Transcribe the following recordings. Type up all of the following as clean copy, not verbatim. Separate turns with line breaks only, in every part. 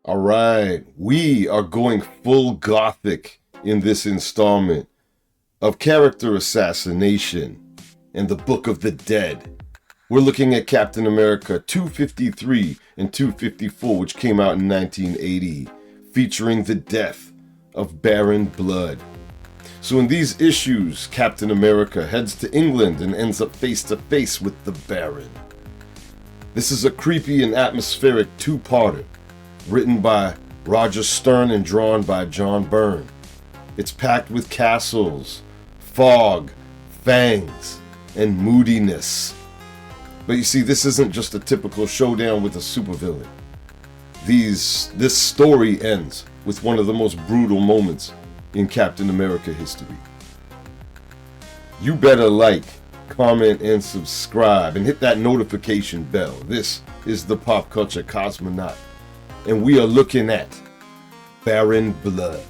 All right, we are going full gothic in this installment of character assassination and the Book of the Dead. We're looking at Captain America 253 and 254, which came out in 1980, featuring the death of Baron Blood. So in these issues, Captain America heads to England and ends up face to face with the Baron. This is a creepy and atmospheric two-parter, written by Roger Stern and drawn by John Byrne. It's packed with castles, fog, fangs, and moodiness. But you see, this isn't just a typical showdown with a supervillain. This story ends with one of the most brutal moments in Captain America history. You better like, comment, and subscribe, and hit that notification bell. This is the Pop Culture Cosmonaut, and we are looking at Baron Blood.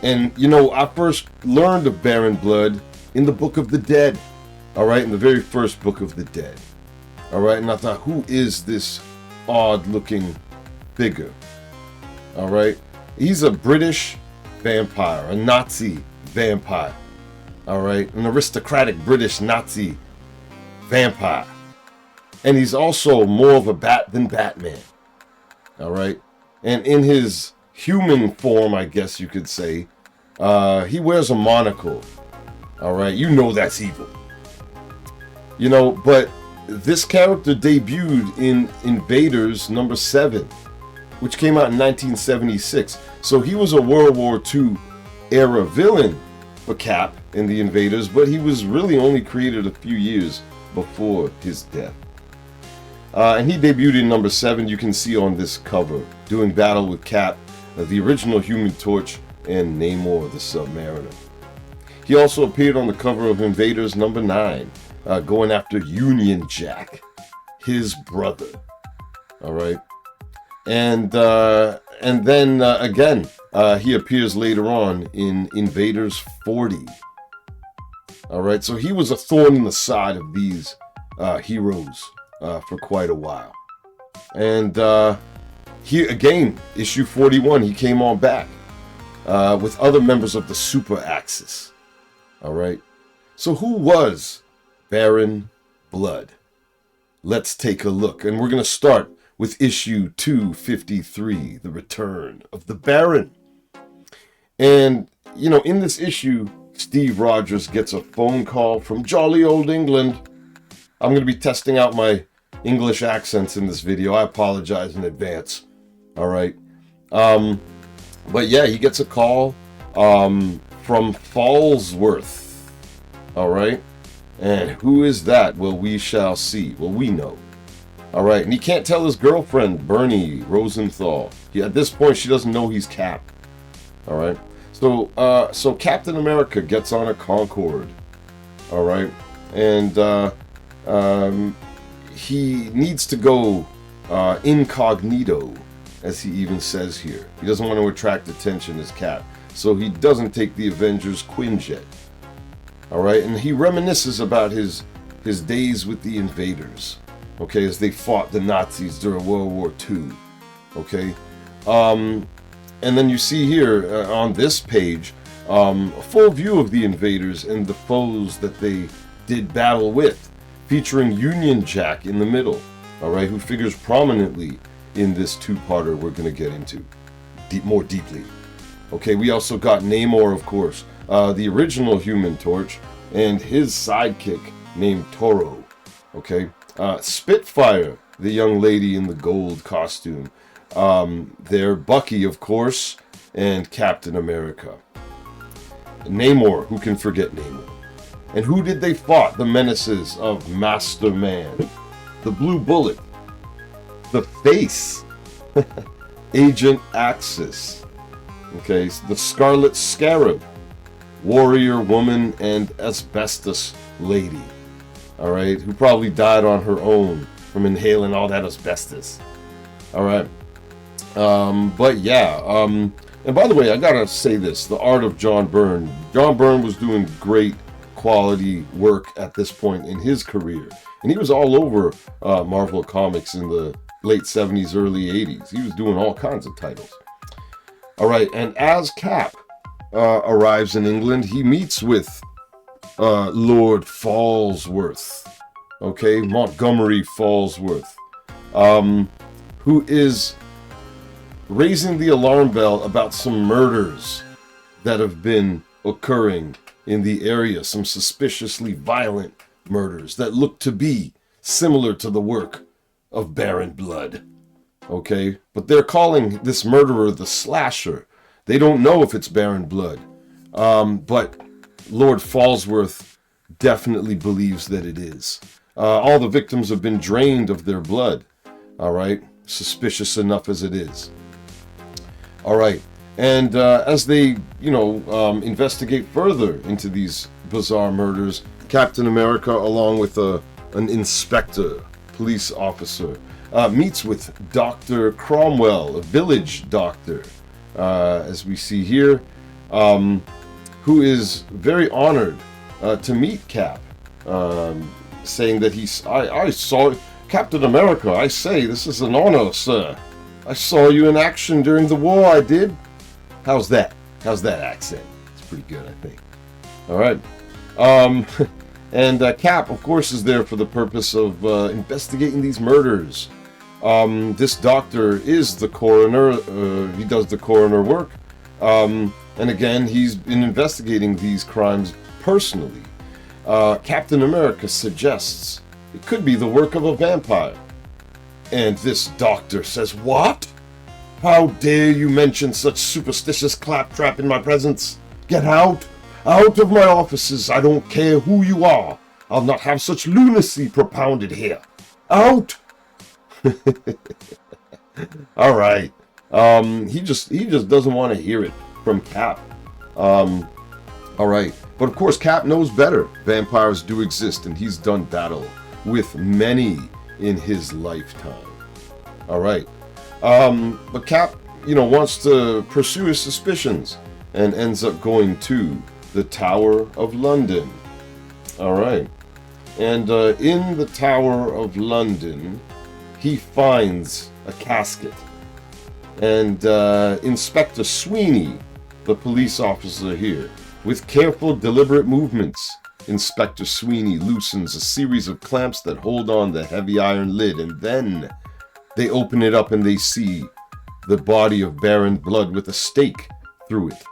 And you know, I first learned of Baron Blood in the Book of the Dead. All right, in the very first Book of the Dead. All right, and I thought, who is this odd-looking figure? All right, he's a British vampire, a Nazi vampire. All right, an aristocratic British Nazi vampire. And he's also more of a bat than Batman. All right, and in his human form, I guess you could say, he wears a monocle. All right, you know that's evil. You know, but this character debuted in Invaders number 7, which came out in 1976. So he was a World War II era villain for Cap in the Invaders, but he was really only created a few years before his death. And he debuted in number 7, you can see on this cover, doing battle with Cap, the original Human Torch, and Namor the Submariner. He also appeared on the cover of Invaders number 9, going after Union Jack, his brother. All right, and then again, he appears later on in Invaders 40. All right, so he was a thorn in the side of these heroes for quite a while. And he again, issue 41, he came on back with other members of the Super Axis. All right, so who was Baron Blood? Let's take a look, and we're going to start with issue 253, The Return of the Baron. And, you know, in this issue, Steve Rogers gets a phone call from jolly old England. I'm going to be testing out my English accents in this video. I apologize in advance. All right. But yeah, he gets a call from Falsworth. All right. And who is that? Well, we shall see. Well, we know. All right. And he can't tell his girlfriend, Bernie Rosenthal. At this point, she doesn't know he's Cap. All right. So Captain America gets on a Concorde. All right. And he needs to go incognito, as he even says here. He doesn't want to attract attention as Cap. So he doesn't take the Avengers Quinjet. All right, and he reminisces about his days with the Invaders, okay, as they fought the Nazis during World War II, okay. And then you see here on this page a full view of the Invaders and the foes that they did battle with, featuring Union Jack in the middle, all right, who figures prominently in this two-parter we're going to get into more deeply. Okay, we also got Namor, of course, the original Human Torch, and his sidekick named Toro. Okay, Spitfire, the young lady in the gold costume. They're Bucky, of course, and Captain America. Namor, who can forget Namor? And who did they fight? The menaces of Master Man, the Blue Bullet, the Face, Agent Axis. Okay, the Scarlet Scarab, Warrior Woman, and Asbestos Lady. All right, who probably died on her own from inhaling all that asbestos. All right, but yeah, and by the way, I gotta say this: the art of John Byrne. John Byrne was doing great quality work at this point in his career, and he was all over Marvel Comics in the late 70s, early 80s. He was doing all kinds of titles. All right, and as Cap arrives in England, he meets with Lord Falsworth, okay, Montgomery Falsworth, who is raising the alarm bell about some murders that have been occurring in the area, some suspiciously violent murders that look to be similar to the work of Baron Blood, okay? But they're calling this murderer the Slasher. They don't know if it's Baron Blood, but Lord Falsworth definitely believes that it is. All the victims have been drained of their blood, all right? Suspicious enough as it is. All right, and as they, investigate further into these bizarre murders, Captain America, along with an inspector, police officer, meets with Dr. Cromwell, a village doctor, as we see here, who is very honored to meet Cap, saying that I saw Captain America. I say, this is an honor, sir. I saw you in action during the war, I did. How's that? How's that accent? It's pretty good, I think. All right. And Cap, of course, is there for the purpose of investigating these murders. This doctor is the coroner. He does the coroner work. And again, he's been investigating these crimes personally. Captain America suggests it could be the work of a vampire. And this doctor says, "What? How dare you mention such superstitious claptrap in my presence? Get out! Out of my offices! I don't care who you are! I'll not have such lunacy propounded here! Out!" All right. He just doesn't want to hear it from Cap. All right. But of course, Cap knows better. Vampires do exist, and he's done battle with many in his lifetime. All right. But Cap, wants to pursue his suspicions and ends up going to the Tower of London. All right. And in the Tower of London, he finds a casket. And Inspector Sweeney, the police officer here, with careful, deliberate movements, Inspector Sweeney loosens a series of clamps that hold on the heavy iron lid, and then they open it up and they see the body of Baron Blood with a stake through it.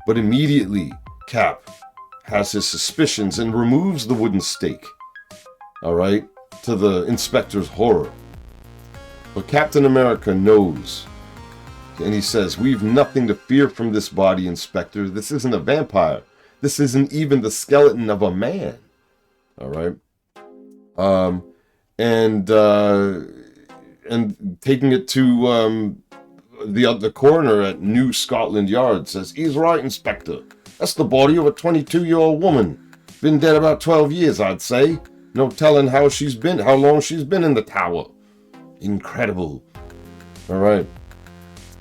But immediately, Cap has his suspicions and removes the wooden stake. All right, to the inspector's horror. But Captain America knows, and he says, "We've nothing to fear from this body, Inspector. This isn't a vampire. This isn't even the skeleton of a man." All right. And taking it to the coroner at New Scotland Yard says, "He's right, Inspector. That's the body of a 22-year-old woman. Been dead about 12 years, I'd say. No telling how long she's been in the tower." Incredible. All right.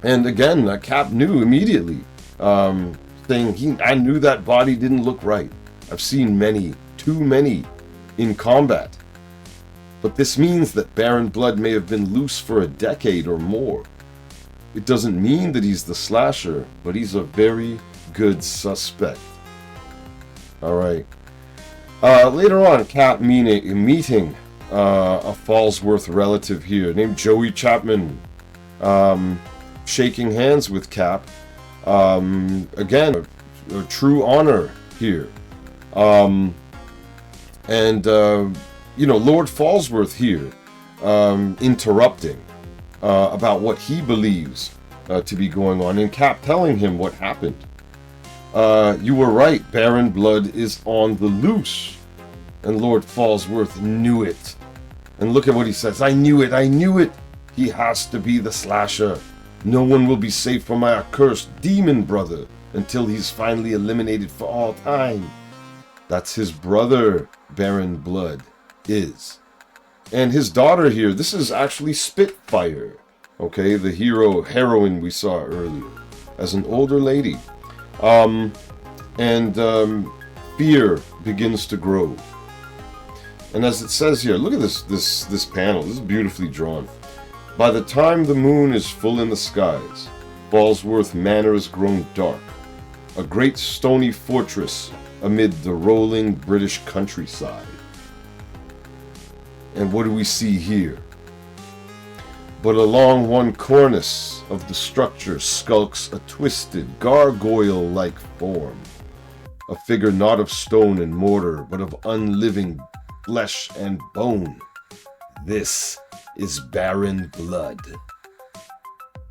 And again, Cap knew immediately, saying, "I knew that body didn't look right. I've seen many, too many, in combat. But this means that Baron Blood may have been loose for a decade or more. It doesn't mean that he's the slasher, but he's a very good suspect." All right. Later on, Cap meeting a Falsworth relative here named Joey Chapman, shaking hands with Cap. Again, a true honor here. Lord Falsworth here interrupting about what he believes to be going on, and Cap telling him what happened. "You were right, Baron Blood is on the loose." And Lord Falsworth knew it. And look at what he says. I knew it. He has to be the slasher. No one will be safe from my accursed demon brother until he's finally eliminated for all time. That's his brother, Baron Blood is. And his daughter here, this is actually Spitfire, okay, the heroine we saw earlier, as an older lady. Fear begins to grow. And as it says here, look at this panel. This is beautifully drawn. By the time the moon is full in the skies, Falsworth Manor has grown dark, a great stony fortress amid the rolling British countryside. And what do we see here? But along one cornice of the structure skulks a twisted, gargoyle-like form, a figure not of stone and mortar, but of unliving flesh and bone. This is Baron Blood.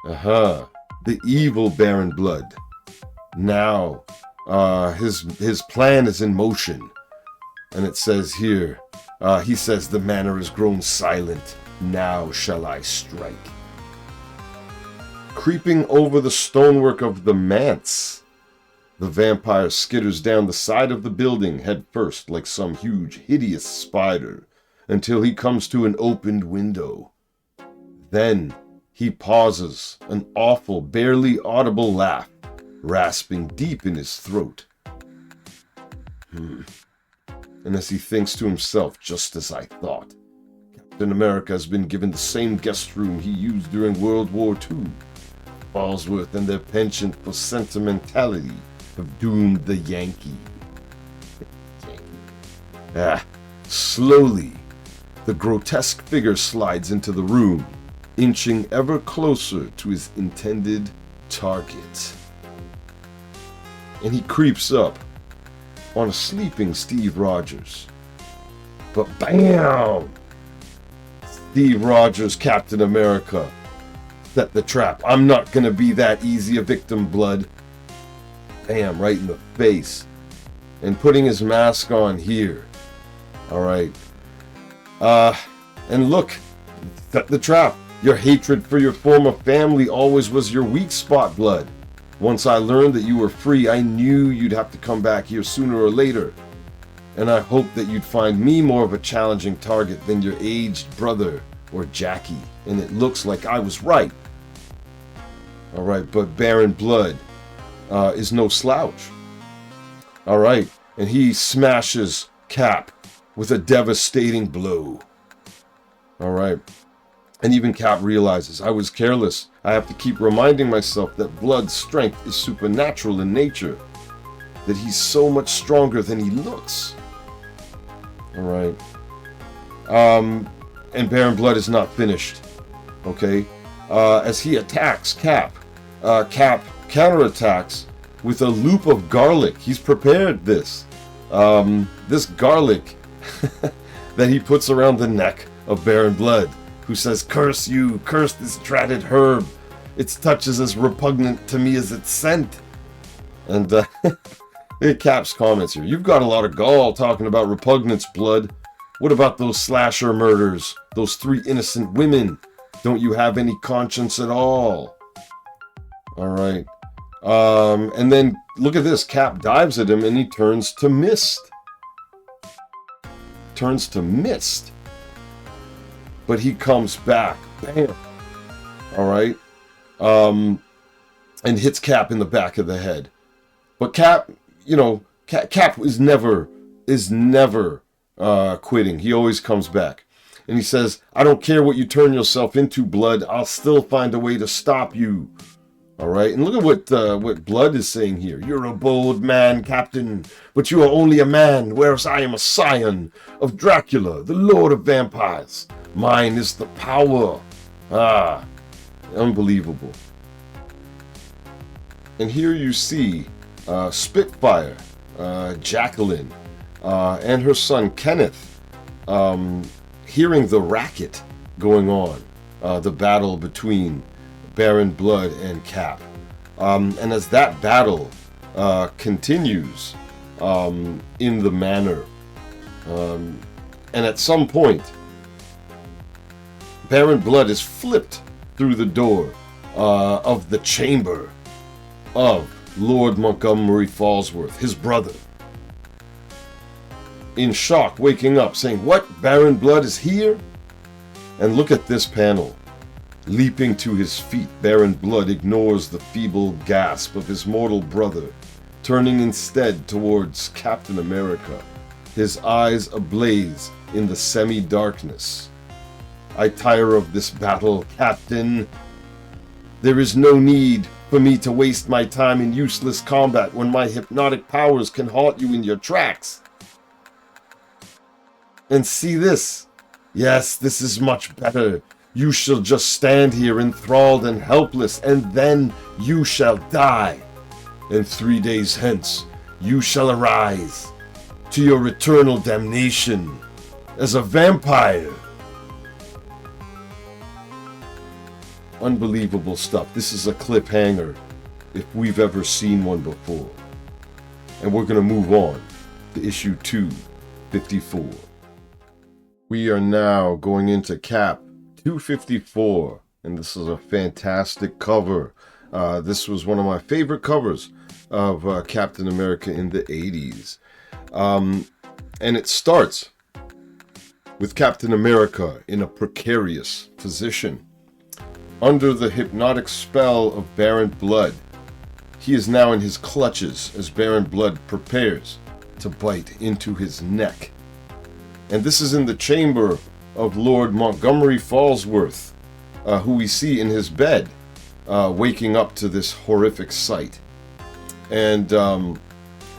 The evil Baron Blood. Now, his plan is in motion. And it says here, he says, the manor has grown silent. Now shall I strike. Creeping over the stonework of the manse, the vampire skitters down the side of the building head first like some huge, hideous spider, until he comes to an opened window. Then he pauses, an awful, barely audible laugh, rasping deep in his throat. And as he thinks to himself, just as I thought, Captain America has been given the same guest room he used during World War II. Falsworth and their penchant for sentimentality have doomed the Yankee. Slowly, the grotesque figure slides into the room, inching ever closer to his intended target. And he creeps up on a sleeping Steve Rogers. But bam! Steve Rogers, Captain America, set the trap. I'm not gonna be that easy a victim, Blood. Bam, right in the face. And putting his mask on here. Alright. And look, set the trap. Your hatred for your former family always was your weak spot, Blood. Once I learned that you were free, I knew you'd have to come back here sooner or later. And I hoped that you'd find me more of a challenging target than your aged brother or Jackie. And it looks like I was right. Alright, but Baron Blood is no slouch. Alright, and he smashes Cap with a devastating blow. Alright, and even Cap realizes, I was careless. I have to keep reminding myself that Blood's strength is supernatural in nature. That he's so much stronger than he looks. Alright. And Baron Blood is not finished. Okay? As he attacks Cap, Cap counterattacks with a loop of garlic. He's prepared this. This garlic that he puts around the neck of Baron Blood, who says, curse you, curse this dratted herb. Its touch is as repugnant to me as its scent. And Cap's comments here. You've got a lot of gall talking about repugnance, Blood. What about those slasher murders? Those 3 innocent women? Don't you have any conscience at all? Alright. And then, look at this. Cap dives at him and he turns to mist. Turns to mist. But he comes back. Bam. Alright. And hits Cap in the back of the head. But Cap, you know, Cap is never quitting. He always comes back. And he says, I don't care what you turn yourself into, Blood. I'll still find a way to stop you. Alright, and look at what Blood is saying here. You're a bold man, Captain, but you are only a man, whereas I am a scion of Dracula, the Lord of Vampires. Mine is the power. Unbelievable. And here you see Spitfire, Jacqueline, and her son Kenneth hearing the racket going on, the battle between Baron Blood and Cap. And as that battle continues in the manor, and at some point, Baron Blood is flipped through the door of the chamber of Lord Montgomery Falsworth, his brother. In shock, waking up, saying, what? Baron Blood is here? And look at this panel. Leaping to his feet, Baron Blood ignores the feeble gasp of his mortal brother, turning instead towards Captain America, his eyes ablaze in the semi-darkness. I tire of this battle, Captain. There is no need for me to waste my time in useless combat when my hypnotic powers can halt you in your tracks. And see this. Yes, this is much better. You shall just stand here enthralled and helpless, and then you shall die. And 3 days hence, you shall arise to your eternal damnation as a vampire. Unbelievable stuff. This is a cliffhanger if we've ever seen one before. And we're going to move on to issue 254. We are now going into Cap 254, and this is a fantastic cover. This was one of my favorite covers of Captain America in the 80s. And it starts with Captain America in a precarious position. Under the hypnotic spell of Baron Blood, he is now in his clutches as Baron Blood prepares to bite into his neck. And this is in the chamber of Lord Montgomery Falsworth, who we see in his bed, waking up to this horrific sight. And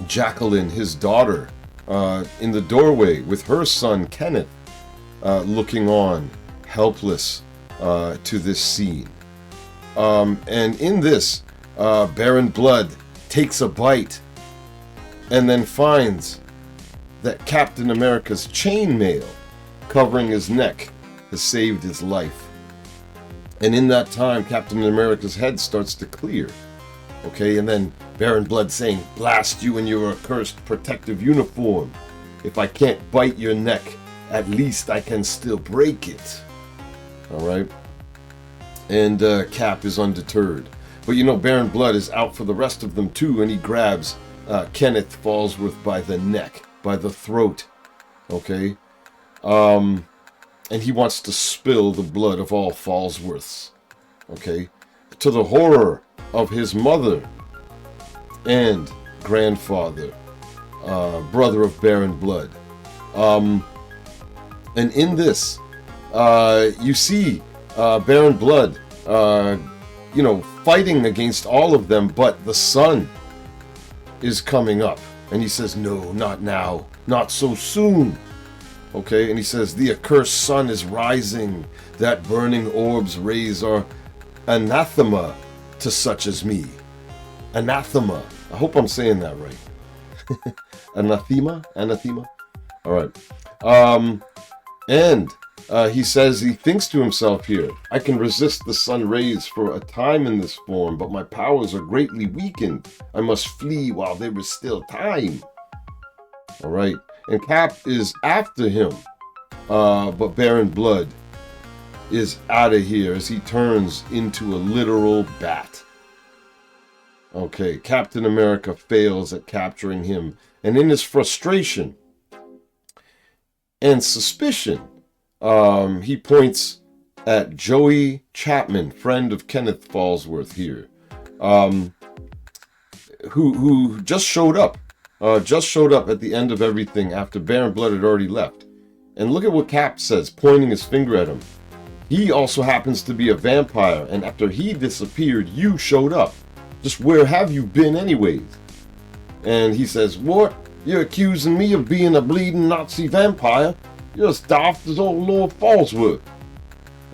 Jacqueline, his daughter, in the doorway with her son Kenneth, looking on, helpless to this scene. And in this, Baron Blood takes a bite and then finds that Captain America's chainmail covering his neck has saved his life. And in that time, Captain America's head starts to clear. Okay, and then Baron Blood saying, "Blast you in your accursed protective uniform. If I can't bite your neck, at least I can still break it." Alright? And Cap is undeterred. But you know, Baron Blood is out for the rest of them too, and he grabs Kenneth Falsworth by the neck, by the throat. Okay? And he wants to spill the blood of all Falsworths. Okay? To the horror of his mother and grandfather, brother of Baron Blood. And in this, you see Baron Blood, fighting against all of them, but the sun is coming up. And he says, "No, not now, not so soon." Okay, and he says, "The accursed sun is rising. That burning orb's rays are anathema to such as me." Anathema. I hope I'm saying that right. Anathema? Anathema? Alright. And he says he thinks to himself here, "I can resist the sun rays for a time in this form, but my powers are greatly weakened. I must flee while there is still time." Alright. And Cap is after him. But Baron Blood is out of here as he turns into a literal bat. Okay, Captain America fails at capturing him, and in his frustration and suspicion, he points at Joey Chapman, friend of Kenneth Falsworth here, who just showed up at the end of everything after Baron Blood had already left. And look at what Cap says, pointing his finger at him. He also happens to be a vampire, and after he disappeared, you showed up. Just where have you been anyways? And he says, "What? You're accusing me of being a bleeding Nazi vampire? You're as daft as old Lord Falsworth."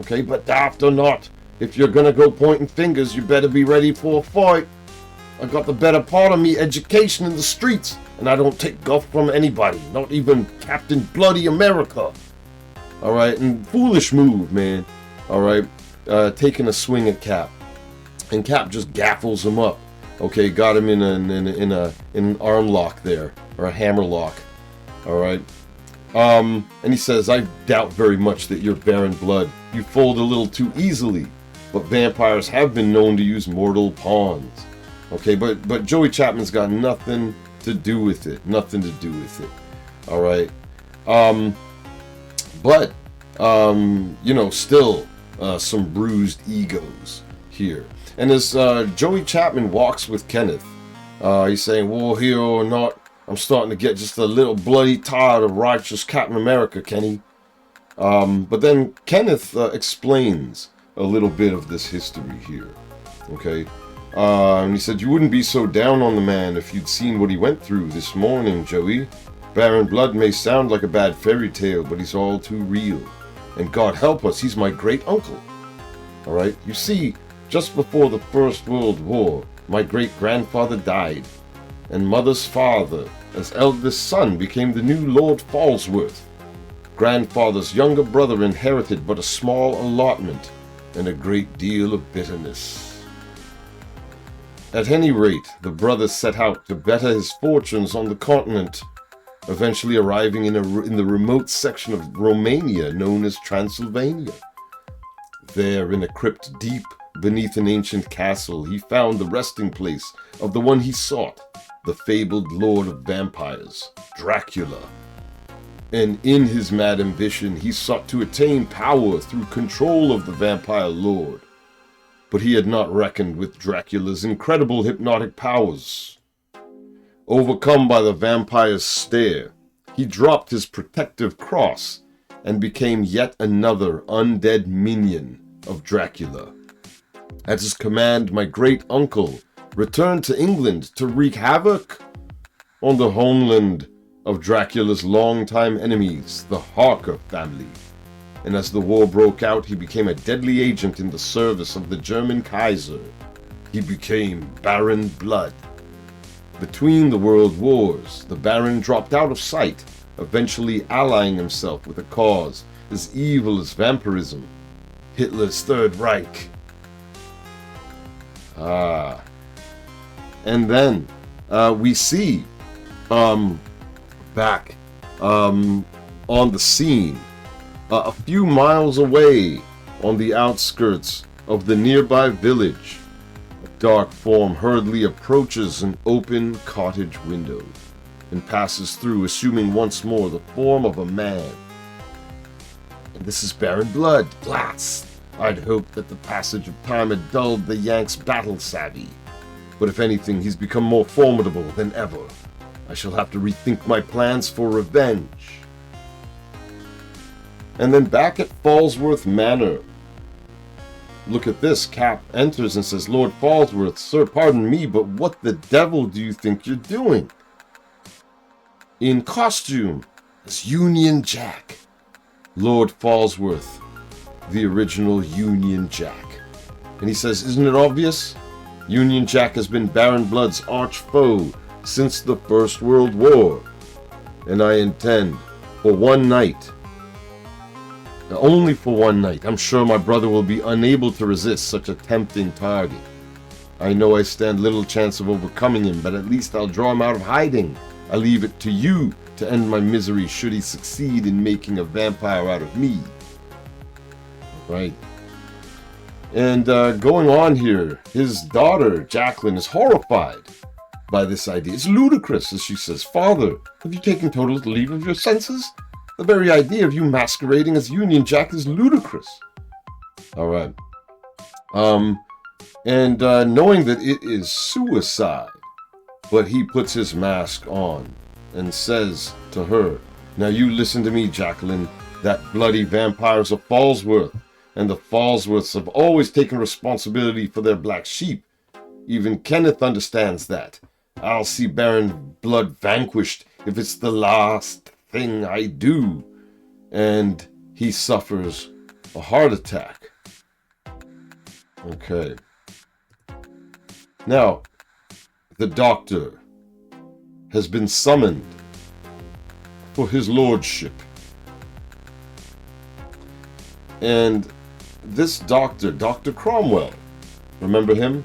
Okay, but daft or not, if you're gonna go pointing fingers, you better be ready for a fight. I got the better part of me education in the streets, and I don't take guff from anybody, not even Captain Bloody America. Alright, and foolish move, man. Alright, taking a swing at Cap. And Cap just gaffles him up. Okay, got him in an arm lock there, or a hammer lock. Alright. And he says, "I doubt very much that you're Baron Blood. You fold a little too easily, but vampires have been known to use mortal pawns." Okay, but Joey Chapman's got nothing to do with it. Nothing to do with it. Alright. But still some bruised egos here. And as Joey Chapman walks with Kenneth, he's saying, "Well, here or not, I'm starting to get just a little bloody tired of righteous Captain America, Kenny. But then Kenneth explains a little bit of this history here. Okay? And he said, "You wouldn't be so down on the man if you'd seen what he went through this morning, Joey. Baron Blood may sound like a bad fairy tale, but he's all too real. And God help us, he's my great uncle." Alright? You see, just before the First World War, my great-grandfather died, and Mother's father, as eldest son, became the new Lord Falsworth. Grandfather's younger brother inherited but a small allotment and a great deal of bitterness. At any rate, the brother set out to better his fortunes on the continent, eventually arriving in the remote section of Romania known as Transylvania. There, in a crypt deep beneath an ancient castle, he found the resting place of the one he sought, the fabled lord of vampires, Dracula. And in his mad ambition, he sought to attain power through control of the vampire lord. But he had not reckoned with Dracula's incredible hypnotic powers. Overcome by the vampire's stare, he dropped his protective cross and became yet another undead minion of Dracula. At his command, my great-uncle returned to England to wreak havoc on the homeland of Dracula's longtime enemies, the Harker family. And as the war broke out, he became a deadly agent in the service of the German Kaiser. He became Baron Blood. Between the world wars, the Baron dropped out of sight, eventually allying himself with a cause as evil as vampirism, Hitler's Third Reich. And then we see back on the scene, a few miles away on the outskirts of the nearby village, a dark form hurriedly approaches an open cottage window and passes through, assuming once more the form of a man. And this is Baron Blood. Blast! I'd hoped that the passage of time had dulled the Yank's battle savvy, but if anything, he's become more formidable than ever. I shall have to rethink my plans for revenge. And then back at Falsworth Manor. Look at this. Cap enters and says, "Lord Falsworth, sir, pardon me, but what the devil do you think you're doing?" In costume as Union Jack. Lord Falsworth, the original Union Jack. And he says, "Isn't it obvious? Union Jack has been Baron Blood's arch foe since the First World War. And I intend, for one night, only for one night, I'm sure my brother will be unable to resist such a tempting target. I know I stand little chance of overcoming him, but at least I'll draw him out of hiding. I leave it to you to end my misery should he succeed in making a vampire out of me." Right. And going on here, his daughter, Jacqueline, is horrified by this idea. "It's ludicrous," as she says. "Father, have you taken total leave of your senses? The very idea of you masquerading as Union Jack is ludicrous." Alright. And knowing that it is suicide, but he puts his mask on and says to her, "Now you listen to me, Jacqueline. That bloody vampire's a Falsworth, and the Falsworths have always taken responsibility for their black sheep. Even Kenneth understands that. I'll see Baron Blood vanquished if it's the last thing I do." And he suffers a heart attack. Okay. Now, the doctor has been summoned for his lordship. And this doctor, Dr. Cromwell, remember him?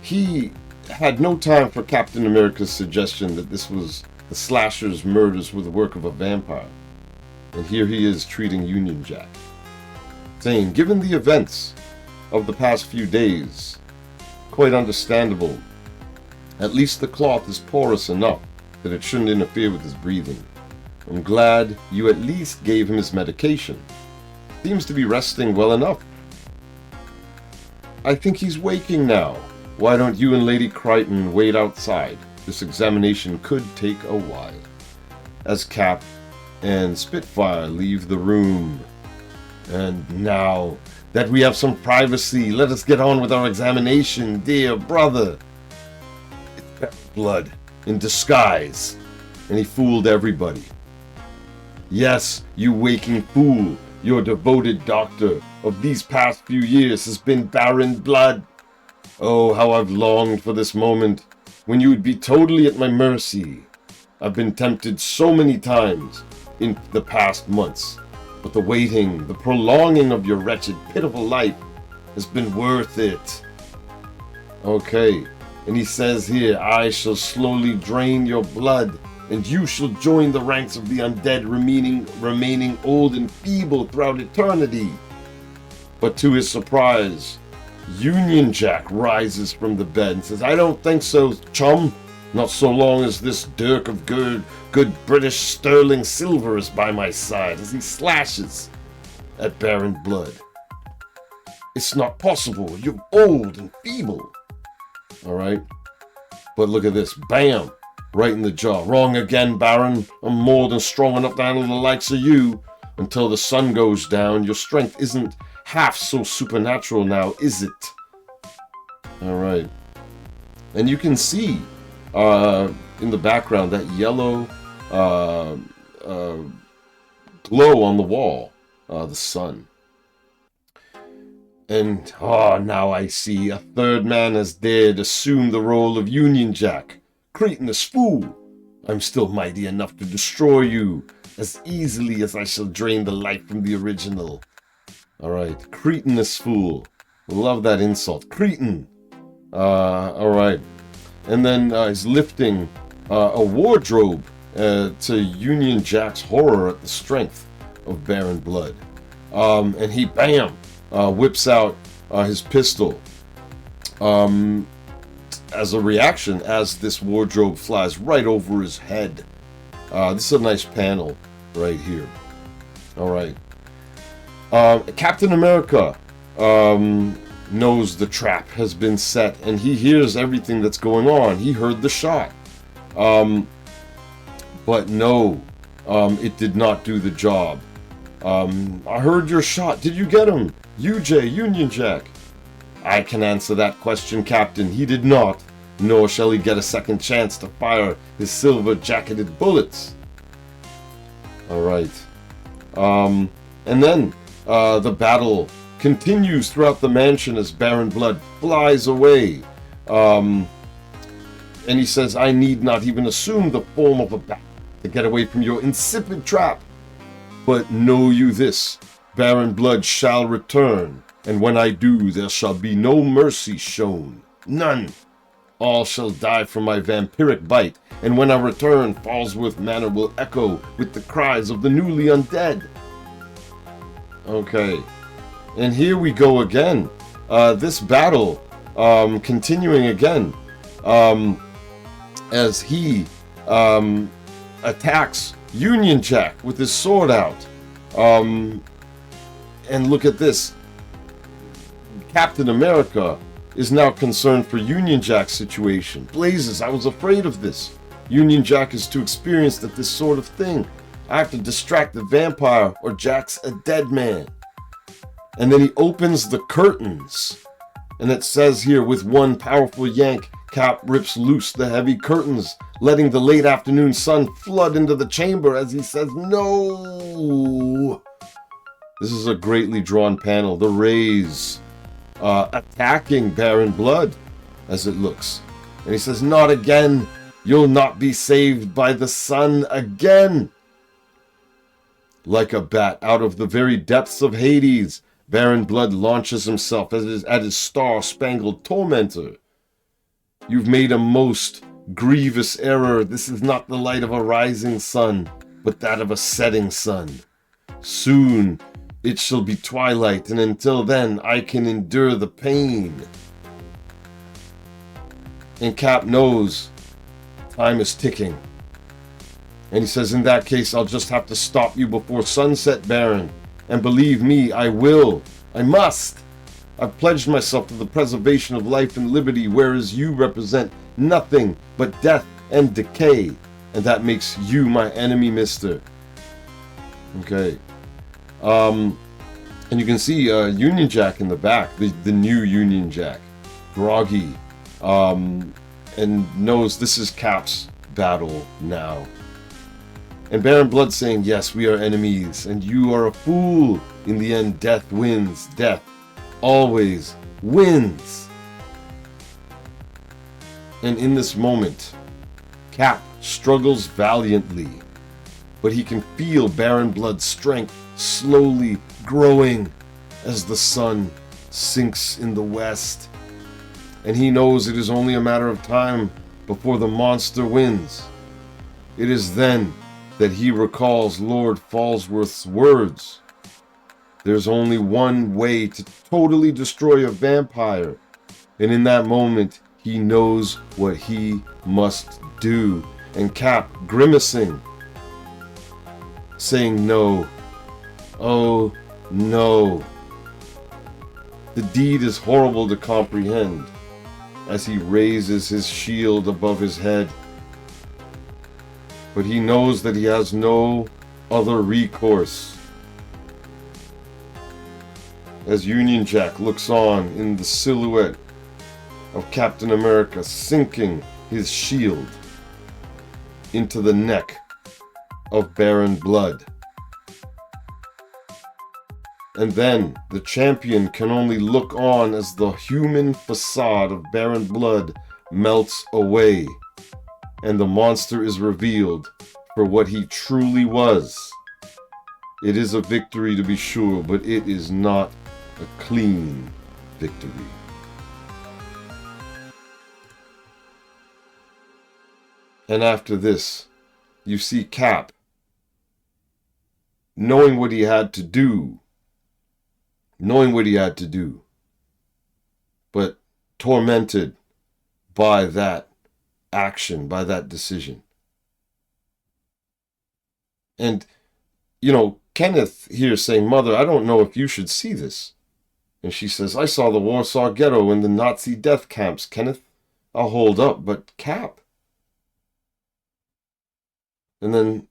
He had no time for Captain America's suggestion that this was the slasher's murders were the work of a vampire. And here he is treating Union Jack, saying, "Given the events of the past few days, quite understandable. At least the cloth is porous enough that it shouldn't interfere with his breathing. I'm glad you at least gave him his medication. Seems to be resting well enough. I think he's waking now. Why don't you and Lady Crichton wait outside? This examination could take a while." As Cap and Spitfire leave the room. And now that we have some privacy, let us get on with our examination, dear brother. It's blood in disguise, and he fooled everybody. Yes, you waking fool, your devoted doctor of these past few years has been Baron Blood. Oh, how I've longed for this moment when you would be totally at my mercy. I've been tempted so many times in the past months, but the waiting, the prolonging of your wretched, pitiful life has been worth it. Okay, and he says here, I shall slowly drain your blood, and you shall join the ranks of the undead remaining old and feeble throughout eternity. But to his surprise, Union Jack rises from the bed and says, I don't think so, chum. Not so long as this dirk of good British sterling silver is by my side, as he slashes at Baron Blood. It's not possible. You're old and feeble. Alright? But look at this. Bam! Right in the jaw. Wrong again, Baron. I'm more than strong enough to handle the likes of you. Until the sun goes down, your strength isn't half so supernatural now, is it? Alright. And you can see in the background that yellow glow on the wall, the sun. And now I see a third man has dared assume the role of Union Jack. Cretinous fool! I'm still mighty enough to destroy you as easily as I shall drain the life from the original. Alright, cretinous fool. Love that insult. Cretin! Alright. And then he's lifting a wardrobe to Union Jack's horror at the strength of Baron Blood. And he, bam, whips out his pistol as a reaction as this wardrobe flies right over his head. This is a nice panel right here. Alright. Captain America knows the trap has been set, and he hears everything that's going on. He heard the shot. But no, it did not do the job. I heard your shot. Did you get him? UJ, Union Jack. I can answer that question, Captain. He did not, nor shall he get a second chance to fire his silver-jacketed bullets. Alright. And then the battle continues throughout the mansion as Baron Blood flies away. And he says, I need not even assume the form of a bat to get away from your insipid trap. But know you this, Baron Blood shall return, and when I do, there shall be no mercy shown. None. All shall die from my vampiric bite, and when I return, Fallsworth Manor will echo with the cries of the newly undead. Okay. And here we go again. This battle continuing again as he attacks Union Jack with his sword out. And look at this. Captain America is now concerned for Union Jack's situation. Blazes, I was afraid of this. Union Jack is too experienced at this sort of thing. I have to distract the vampire or Jack's a dead man. And then he opens the curtains. And it says here, with one powerful yank, Cap rips loose the heavy curtains, letting the late afternoon sun flood into the chamber as he says, no! This is a greatly drawn panel. The rays attacking Baron Blood, as it looks. And he says, not again! You'll not be saved by the sun again! Like a bat out of the very depths of Hades, Baron Blood launches himself at his star-spangled tormentor. You've made a most grievous error. This is not the light of a rising sun, but that of a setting sun. Soon it shall be twilight, and until then I can endure the pain. And Cap knows time is ticking. And he says, in that case, I'll just have to stop you before sunset, Baron. And believe me, I will. I must. I've pledged myself to the preservation of life and liberty, whereas you represent nothing but death and decay. And that makes you my enemy, mister. Okay. And you can see Union Jack in the back, the new Union Jack, groggy, and knows this is Cap's battle now. And Baron Blood saying, yes, we are enemies, and you are a fool. In the end, death wins. Death always wins. And in this moment, Cap struggles valiantly, but he can feel Baron Blood's strength slowly growing as the sun sinks in the west. And he knows it is only a matter of time before the monster wins. It is then that he recalls Lord Falsworth's words. There's only one way to totally destroy a vampire. And in that moment, he knows what he must do. And Cap grimacing, saying no. Oh no. The deed is horrible to comprehend as he raises his shield above his head. But he knows that he has no other recourse. As Union Jack looks on in the silhouette of Captain America sinking his shield into the neck of Baron Blood. And then the champion can only look on as the human facade of Baron Blood melts away, and the monster is revealed for what he truly was. It is a victory to be sure, but it is not a clean victory. And after this, you see Cap, knowing what he had to do, but tormented by that action, by that decision. And, Kenneth here saying, Mother, I don't know if you should see this. And she says, I saw the Warsaw Ghetto and the Nazi death camps, Kenneth. I'll hold up, but Cap. And then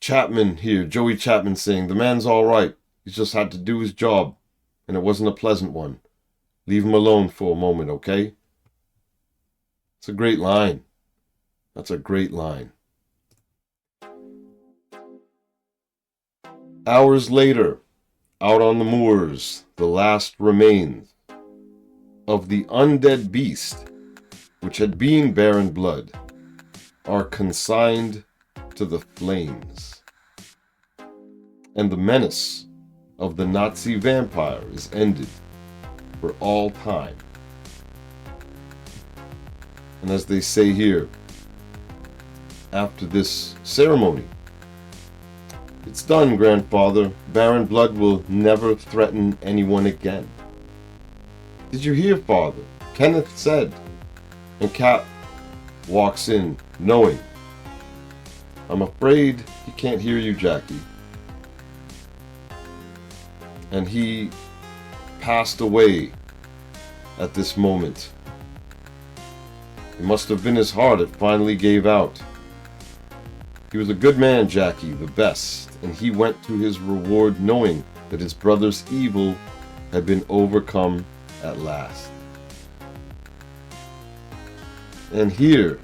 Chapman here, Joey Chapman saying, the man's all right. He's just had to do his job, and it wasn't a pleasant one. Leave him alone for a moment, okay? It's a great line. That's a great line. Hours later, out on the moors, the last remains of the undead beast, which had been Baron Blood, are consigned to the flames. And the menace of the Nazi vampire is ended for all time. And as they say here, after this ceremony, it's done, grandfather. Baron Blood will never threaten anyone again. Did you hear, father? Kenneth said. And Cap walks in, knowing. I'm afraid he can't hear you, Jackie. And he passed away at this moment. It must have been his heart that finally gave out. He was a good man, Jackie, the best, and he went to his reward knowing that his brother's evil had been overcome at last. And here,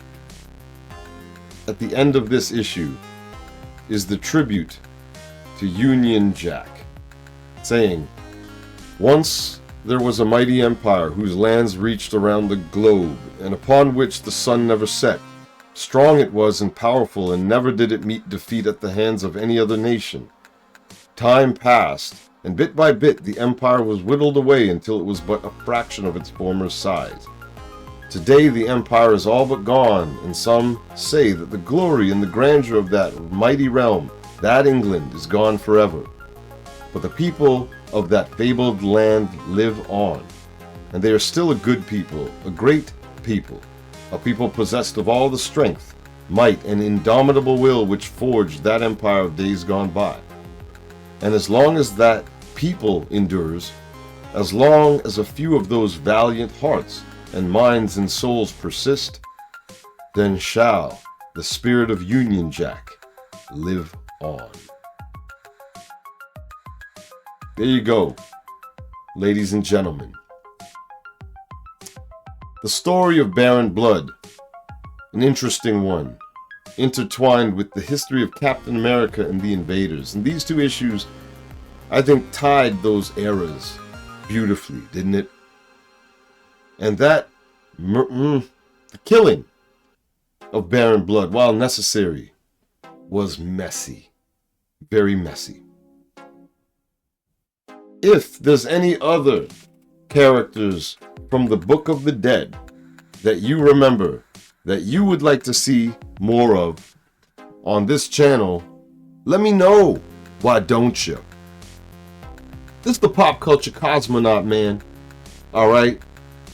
at the end of this issue, is the tribute to Union Jack, saying, once there was a mighty empire whose lands reached around the globe, and upon which the sun never set. Strong it was and powerful, and never did it meet defeat at the hands of any other nation. Time passed, and bit by bit the empire was whittled away until it was but a fraction of its former size. Today the empire is all but gone, and some say that the glory and the grandeur of that mighty realm, that England, is gone forever. But the people of that fabled land live on, and they are still a good people, a great people, a people possessed of all the strength, might, and indomitable will which forged that empire of days gone by. And as long as that people endures, as long as a few of those valiant hearts and minds and souls persist, then shall the spirit of Union Jack live on. there you go, ladies and gentlemen. The story of Baron Blood, an interesting one, intertwined with the history of Captain America and the Invaders. And these two issues, I think, tied those eras beautifully, didn't it? And that, the killing of Baron Blood, while necessary, was messy. Very messy. If there's any other characters from the Book of the Dead that you remember that you would like to see more of on this channel, let me know. Why don't you? This is the Pop Culture Cosmonaut, man. Alright?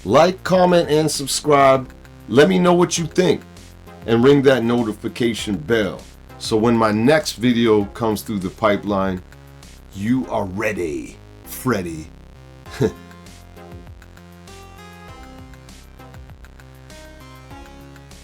Like, comment, and subscribe. Let me know what you think. And ring that notification bell, so when my next video comes through the pipeline, you are ready, Freddy.